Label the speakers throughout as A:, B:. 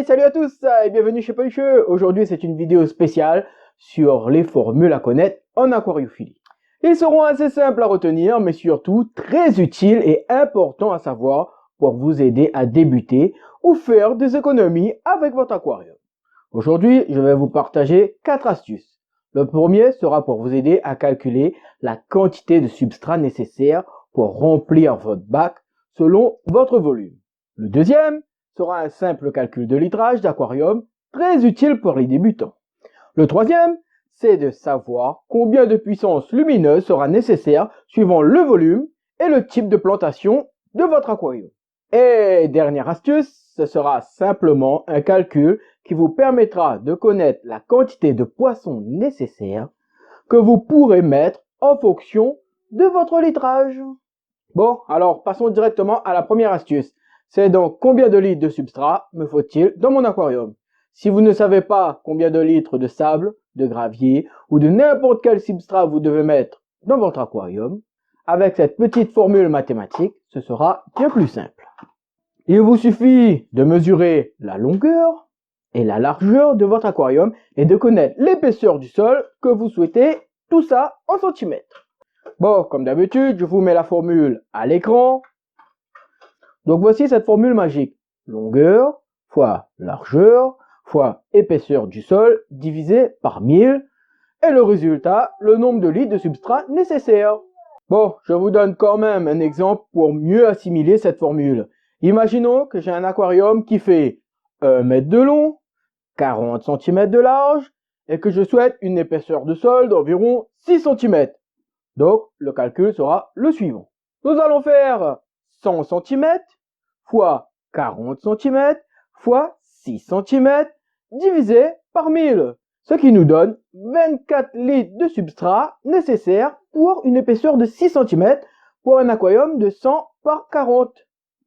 A: Hey, salut à tous et bienvenue chez Pelucheux. Aujourd'hui, c'est une vidéo spéciale sur les formules à connaître en aquariophilie. Ils seront assez simples à retenir, mais surtout très utiles et importants à savoir pour vous aider à débuter ou faire des économies avec votre aquarium. Aujourd'hui, je vais vous partager 4 astuces. Le premier sera pour vous aider à calculer la quantité de substrat nécessaire pour remplir votre bac selon votre volume. Le deuxième sera un simple calcul de litrage d'aquarium très utile pour les débutants. Le troisième, c'est de savoir combien de puissance lumineuse sera nécessaire suivant le volume et le type de plantation de votre aquarium. Et dernière astuce, ce sera simplement un calcul qui vous permettra de connaître la quantité de poissons nécessaires que vous pourrez mettre en fonction de votre litrage. Bon, alors passons directement à la première astuce. C'est donc combien de litres de substrat me faut-il dans mon aquarium? Si vous ne savez pas combien de litres de sable, de gravier ou de n'importe quel substrat vous devez mettre dans votre aquarium, avec cette petite formule mathématique, ce sera bien plus simple. Il vous suffit de mesurer la longueur et la largeur de votre aquarium et de connaître l'épaisseur du sol que vous souhaitez, tout ça en centimètres. Bon, comme d'habitude, je vous mets la formule à l'écran. Donc voici cette formule magique. Longueur fois largeur fois épaisseur du sol divisé par 1000. Et le résultat, le nombre de litres de substrat nécessaire. Bon, je vous donne quand même un exemple pour mieux assimiler cette formule. Imaginons que j'ai un aquarium qui fait 1 mètre de long, 40 cm de large et que je souhaite une épaisseur de sol d'environ 6 cm. Donc, le calcul sera le suivant. Nous allons faire 100 cm fois 40 cm fois 6 cm divisé par 1000, ce qui nous donne 24 litres de substrat nécessaires pour une épaisseur de 6 cm pour un aquarium de 100 par 40,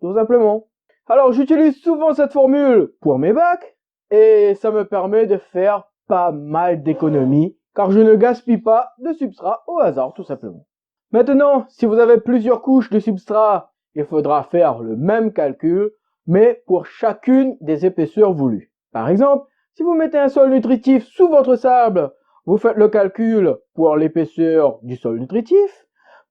A: tout simplement. Alors, j'utilise souvent cette formule pour mes bacs et ça me permet de faire pas mal d'économies car je ne gaspille pas de substrat au hasard, tout simplement. Maintenant, si vous avez plusieurs couches de substrat, il faudra faire le même calcul, mais pour chacune des épaisseurs voulues. Par exemple, si vous mettez un sol nutritif sous votre sable, vous faites le calcul pour l'épaisseur du sol nutritif,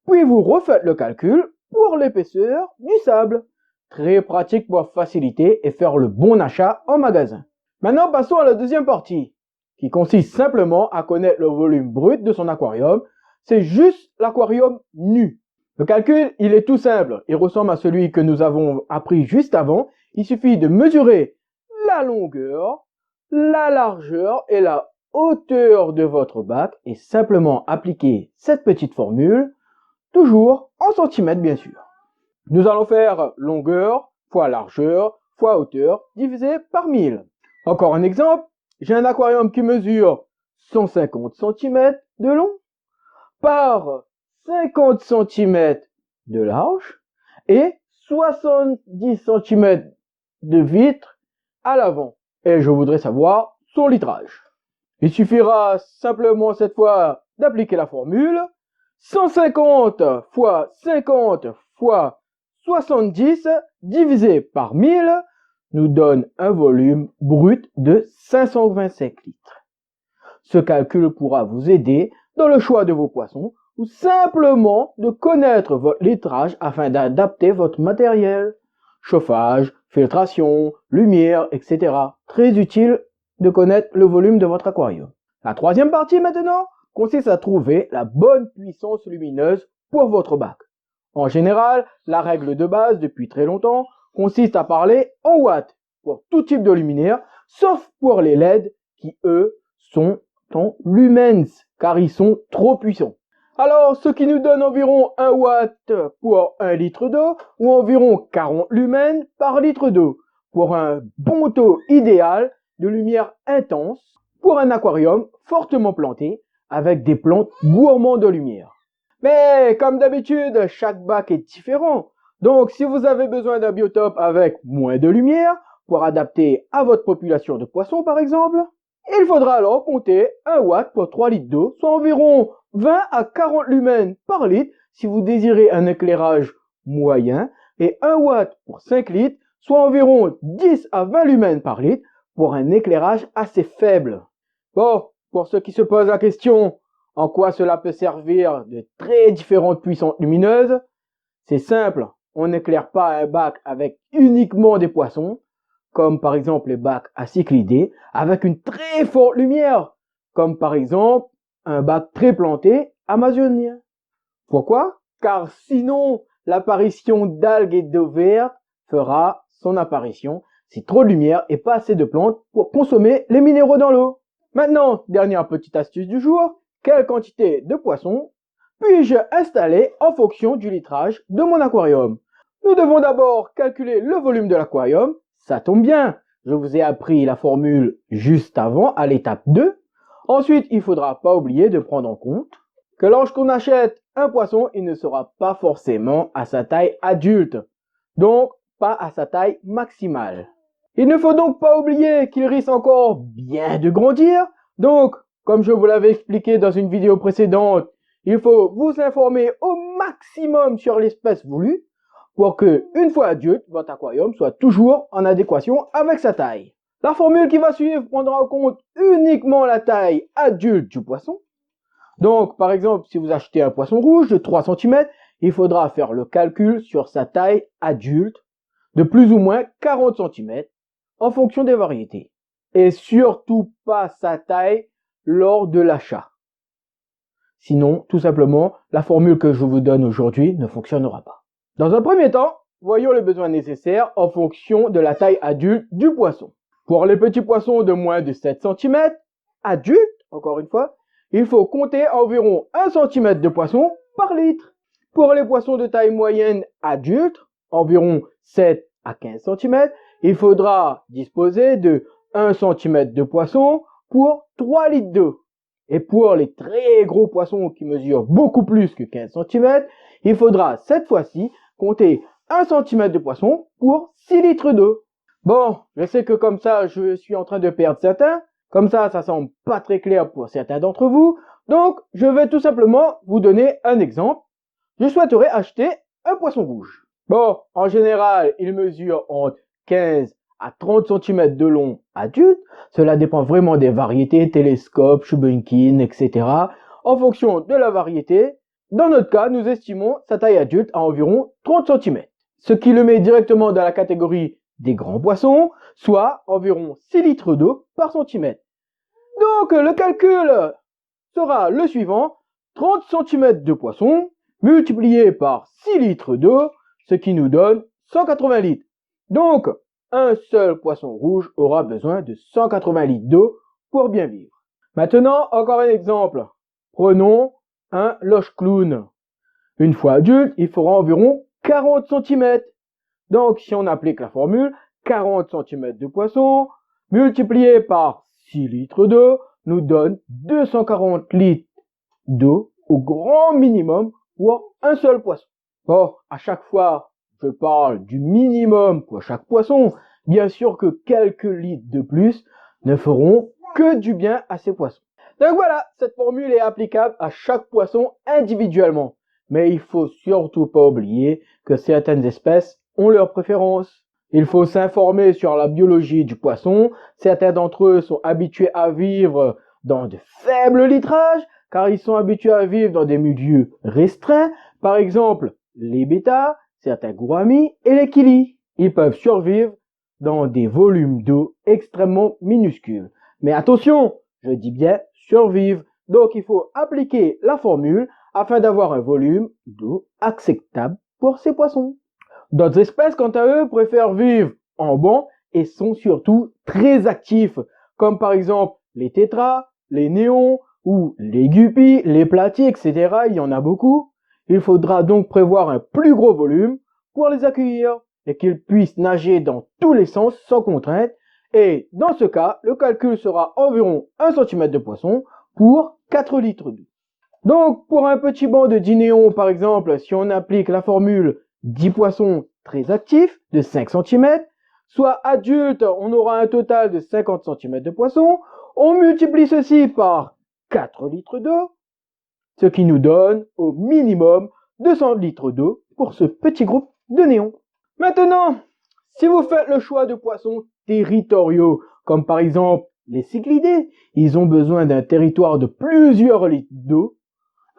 A: puis vous refaites le calcul pour l'épaisseur du sable. Très pratique pour faciliter et faire le bon achat en magasin. Maintenant, passons à la deuxième partie, qui consiste simplement à connaître le volume brut de son aquarium. C'est juste l'aquarium nu. Le calcul, il est tout simple. Il ressemble à celui que nous avons appris juste avant. Il suffit de mesurer la longueur, la largeur et la hauteur de votre bac et simplement appliquer cette petite formule, toujours en centimètres bien sûr. Nous allons faire longueur fois largeur fois hauteur divisé par 1000. Encore un exemple. J'ai un aquarium qui mesure 150 cm de long par 50 cm de large et 70 cm de vitre à l'avant. Et je voudrais savoir son litrage. Il suffira simplement cette fois d'appliquer la formule. 150 fois 50 fois 70 divisé par 1000 nous donne un volume brut de 525 litres. Ce calcul pourra vous aider dans le choix de vos poissons ou simplement de connaître votre litrage afin d'adapter votre matériel. Chauffage, filtration, lumière, etc. Très utile de connaître le volume de votre aquarium. La troisième partie maintenant consiste à trouver la bonne puissance lumineuse pour votre bac. En général, la règle de base depuis très longtemps consiste à parler en watts pour tout type de luminaire, sauf pour les LED qui, eux, sont en lumens, car ils sont trop puissants. Alors, ce qui nous donne environ 1 watt pour 1 litre d'eau, ou environ 40 lumens par litre d'eau, pour un bon taux idéal de lumière intense pour un aquarium fortement planté, avec des plantes gourmandes de lumière. Mais, comme d'habitude, chaque bac est différent. Donc, si vous avez besoin d'un biotope avec moins de lumière, pour adapter à votre population de poissons par exemple, il faudra alors compter 1 watt pour 3 litres d'eau, soit environ 20 à 40 lumens par litre si vous désirez un éclairage moyen, et 1 watt pour 5 litres, soit environ 10 à 20 lumens par litre pour un éclairage assez faible. Bon, pour ceux qui se posent la question, en quoi cela peut servir de très différentes puissances lumineuses, c'est simple, on n'éclaire pas un bac avec uniquement des poissons, comme par exemple les bacs à cyclidés, avec une très forte lumière, comme par exemple un bac très planté amazonien. Pourquoi? Car sinon, l'apparition d'algues et d'eau verte fera son apparition si trop de lumière et pas assez de plantes pour consommer les minéraux dans l'eau. Maintenant, dernière petite astuce du jour, quelle quantité de poissons puis-je installer en fonction du litrage de mon aquarium? Nous devons d'abord calculer le volume de l'aquarium. Ça tombe bien, je vous ai appris la formule juste avant à l'étape 2. Ensuite, il ne faudra pas oublier de prendre en compte que lorsqu'on achète un poisson, il ne sera pas forcément à sa taille adulte, donc pas à sa taille maximale. Il ne faut donc pas oublier qu'il risque encore bien de grandir, donc comme je vous l'avais expliqué dans une vidéo précédente, il faut vous informer au maximum sur l'espèce voulue pour que, une fois adulte, votre aquarium soit toujours en adéquation avec sa taille. La formule qui va suivre prendra en compte uniquement la taille adulte du poisson. Donc, par exemple, si vous achetez un poisson rouge de 3 cm, il faudra faire le calcul sur sa taille adulte de plus ou moins 40 cm en fonction des variétés. Et surtout pas sa taille lors de l'achat. Sinon, tout simplement, la formule que je vous donne aujourd'hui ne fonctionnera pas. Dans un premier temps, voyons les besoins nécessaires en fonction de la taille adulte du poisson. Pour les petits poissons de moins de 7 cm, adultes, encore une fois, il faut compter environ 1 cm de poisson par litre. Pour les poissons de taille moyenne adultes, environ 7 à 15 cm, il faudra disposer de 1 cm de poisson pour 3 litres d'eau. Et pour les très gros poissons qui mesurent beaucoup plus que 15 cm, il faudra cette fois-ci compter 1 cm de poisson pour 6 litres d'eau. Bon, je sais que comme ça, je suis en train de perdre certains. Comme ça semble pas très clair pour certains d'entre vous. Donc, je vais tout simplement vous donner un exemple. Je souhaiterais acheter un poisson rouge. Bon, en général, il mesure entre 15 à 30 cm de long adulte. Cela dépend vraiment des variétés, télescope, Shubunkin, etc. En fonction de la variété, dans notre cas, nous estimons sa taille adulte à environ 30 cm. Ce qui le met directement dans la catégorie des grands poissons, soit environ 6 litres d'eau par centimètre. Donc, le calcul sera le suivant, 30 cm de poisson multiplié par 6 litres d'eau, ce qui nous donne 180 litres. Donc, un seul poisson rouge aura besoin de 180 litres d'eau pour bien vivre. Maintenant, encore un exemple. Prenons un loche clown. Une fois adulte, il fera environ 40 cm. Donc, si on applique la formule, 40 cm de poisson multiplié par 6 litres d'eau nous donne 240 litres d'eau au grand minimum pour un seul poisson. Bon, à chaque fois, je parle du minimum pour chaque poisson. Bien sûr que quelques litres de plus ne feront que du bien à ces poissons. Donc voilà, cette formule est applicable à chaque poisson individuellement. Mais il faut surtout pas oublier que certaines espèces ont leurs préférences. Il faut s'informer sur la biologie du poisson. Certains d'entre eux sont habitués à vivre dans de faibles litrages, car ils sont habitués à vivre dans des milieux restreints. Par exemple, les bêtas, certains gouramis et les kilis. Ils peuvent survivre dans des volumes d'eau extrêmement minuscules. Mais attention, je dis bien survivre. Donc il faut appliquer la formule afin d'avoir un volume d'eau acceptable pour ces poissons. D'autres espèces, quant à eux, préfèrent vivre en banc et sont surtout très actifs, comme par exemple les tétras, les néons ou les guppies, les platies, etc. Il y en a beaucoup. Il faudra donc prévoir un plus gros volume pour les accueillir et qu'ils puissent nager dans tous les sens sans contrainte. Et dans ce cas, le calcul sera environ 1 cm de poisson pour 4 litres d'eau. Donc, pour un petit banc de 10 néons, par exemple, si on applique la formule 10 poissons très actifs de 5 cm, soit adultes, on aura un total de 50 cm de poissons, on multiplie ceci par 4 litres d'eau, ce qui nous donne au minimum 200 litres d'eau pour ce petit groupe de néons. Maintenant, si vous faites le choix de poissons territoriaux, comme par exemple les cyclidés. Ils ont besoin d'un territoire de plusieurs litres d'eau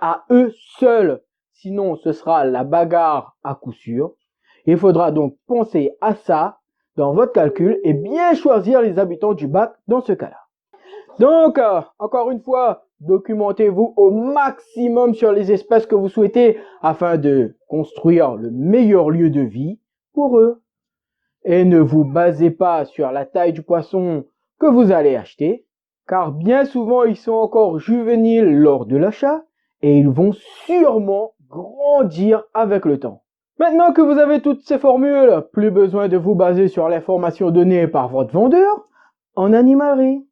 A: à eux seuls. Sinon, ce sera la bagarre à coup sûr. Il faudra donc penser à ça dans votre calcul et bien choisir les habitants du bac dans ce cas-là. Donc, encore une fois, documentez-vous au maximum sur les espèces que vous souhaitez afin de construire le meilleur lieu de vie pour eux. Et ne vous basez pas sur la taille du poisson que vous allez acheter, car bien souvent ils sont encore juvéniles lors de l'achat et ils vont sûrement grandir avec le temps. Maintenant que vous avez toutes ces formules, plus besoin de vous baser sur l'information donnée par votre vendeur en animalerie.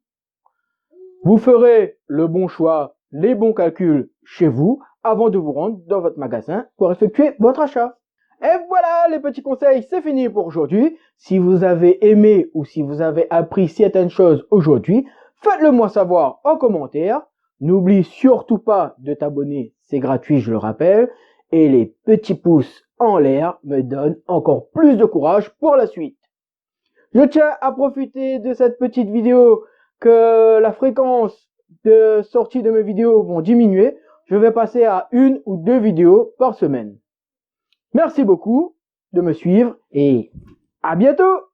A: Vous ferez le bon choix, les bons calculs chez vous avant de vous rendre dans votre magasin pour effectuer votre achat. Et voilà, les petits conseils, c'est fini pour aujourd'hui. Si vous avez aimé ou si vous avez appris certaines choses aujourd'hui, faites-le moi savoir en commentaire. N'oublie surtout pas de t'abonner, c'est gratuit, je le rappelle. Et les petits pouces en l'air me donnent encore plus de courage pour la suite. Je tiens à profiter de cette petite vidéo que la fréquence de sortie de mes vidéos vont diminuer. Je vais passer à 1 ou 2 vidéos par semaine. Merci beaucoup de me suivre et à bientôt!